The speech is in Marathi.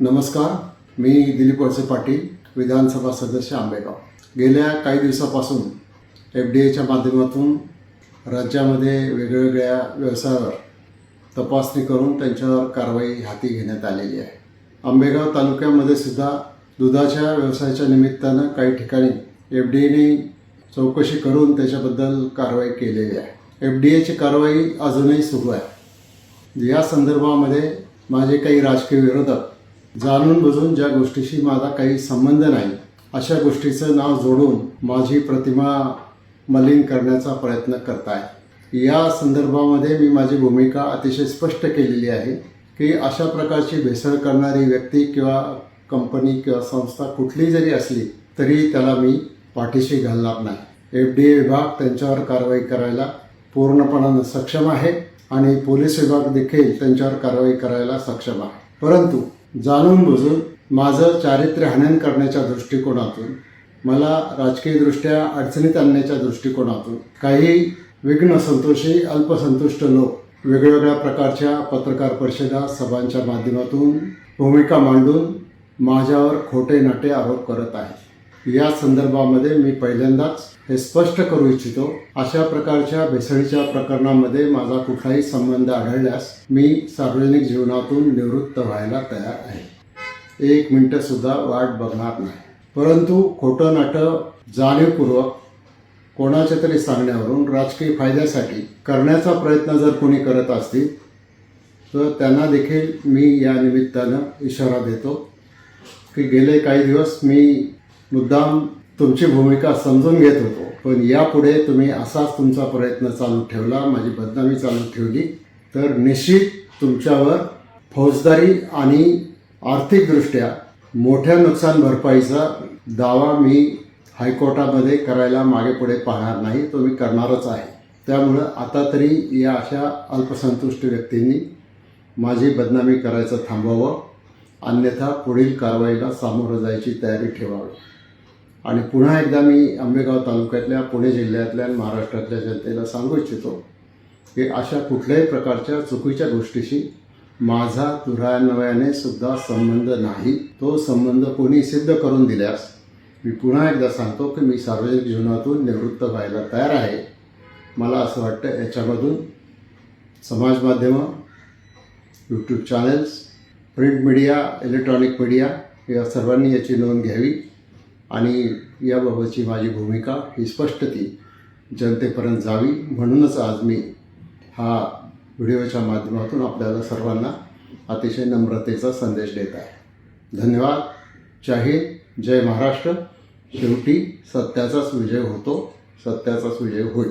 नमस्कार, मी दिलीप वळसे पाटील, विधानसभा सदस्य आंबेगाव. गेल्या काही दिवसापासून FDAच्या माध्यमातून राज्यामध्ये वेगवेगळ्या व्यवसायावर तपासणी करून त्यांच्यावर कारवाई हाती घेण्यात आलेली आहे. आंबेगाव तालुक्यामध्ये सुद्धा दुधाच्या व्यवसायाच्या निमित्तानं काही ठिकाणी FDAने चौकशी करून त्याच्याबद्दल कारवाई केलेली आहे. FDAची कारवाई अजूनही सुरू आहे. या संदर्भामध्ये माझे काही राजकीय विरोधक जाणून बुजून ज्या गोष्टीशी माझा काही संबंध नाही अशा गोष्टीचं नाव जोडून माझी प्रतिमा मलिन करण्याचा प्रयत्न करत आहे. या संदर्भामध्ये मी माझी भूमिका अतिशय स्पष्ट केलेली आहे की अशा प्रकारची भेसळ करणारी व्यक्ती किंवा कंपनी किंवा संस्था कुठली जरी असली तरी त्याला मी पाठीशी घालणार नाही. FDA विभाग त्यांच्यावर कारवाई करायला पूर्णपणाने सक्षम आहे आणि पोलीस विभाग देखील त्यांच्यावर कारवाई करायला सक्षम आहे. परंतु जाणून बुजून माझं चारित्र्य हनन करण्याच्या दृष्टिकोनातून, मला राजकीयदृष्ट्या अडचणीत आणण्याच्या दृष्टिकोनातून काही विघ्न संतोषी अल्पसंतुष्ट लोक वेगवेगळ्या प्रकारच्या पत्रकार परिषदा, सभांच्या माध्यमातून भूमिका मांडून माझ्यावर खोटे नाटे आरोप करत आहेत. या संदर्भामध्ये मी पहिल्यांदाच हे स्पष्ट करू इच्छितो, अशा प्रकारच्या भेसळीच्या प्रकरणामध्ये माझा कुठलाही संबंध आढळल्यास मी सार्वजनिक जीवनातून निवृत्त व्हायला तयार आहे. 1 मिनिटंसुद्धा वाट बघणार नाही. परंतु खोटं नाटं जाणीवपूर्वक कोणाच्या तरी सांगण्यावरून राजकीय फायद्यासाठी करण्याचा प्रयत्न जर कोणी करत असतील तर त्यांना देखील मी या निमित्तानं इशारा देतो की गेले काही दिवस मी मुद्दाम तुमची भूमिका समजून घेत होतो, पण यापुढे तुम्ही असाच तुमचा प्रयत्न चालू ठेवला, माझी बदनामी चालू ठेवली तर निश्चित तुमच्यावर फौजदारी आणि आर्थिकदृष्ट्या मोठ्या नुकसान भरपाईचा दावा मी हायकोर्टामध्ये करायला मागे पुढे पाहणार नाही, तो मी करणारच आहे. त्यामुळं आता तरी या अशा अल्पसंतुष्ट व्यक्तींनी माझी बदनामी करायचं थांबवावं, अन्यथा पुढील कारवाईला सामोरं जायची तयारी ठेवावी. आणि पुन्हा एकदा मी आंबेगाव तालुक्यातल्या, पुणे जिल्ह्यातल्या आणि महाराष्ट्रातल्या जनतेला सांगू इच्छितो की अशा कुठल्याही प्रकारच्या चुकीच्या गोष्टीशी माझा दुरान्वयाने सुद्धा संबंध नाही. तो संबंध कोणी सिद्ध करून दिल्यास मी पुन्हा एकदा सांगतो की मी सार्वजनिक जीवनातून निवृत्त व्हायला तयार आहे. मला असं वाटतं याच्यामधून समाज माध्यमं, YouTube channels, print media, electronic media या सर्वांनी याची नोंद घ्यावी आणि याबाबतची माझी भूमिका ही स्पष्टती जनतेपर्यंत जावी. म्हणूनच आज मी हा व्हिडिओच्या माध्यमातून आपल्याला सर्वांना अतिशय नम्रतेचा संदेश देत आहे. धन्यवाद. जय हिंद, जय महाराष्ट्र. शेवटी सत्याचाच विजय होतो, सत्याचाच विजय होईल.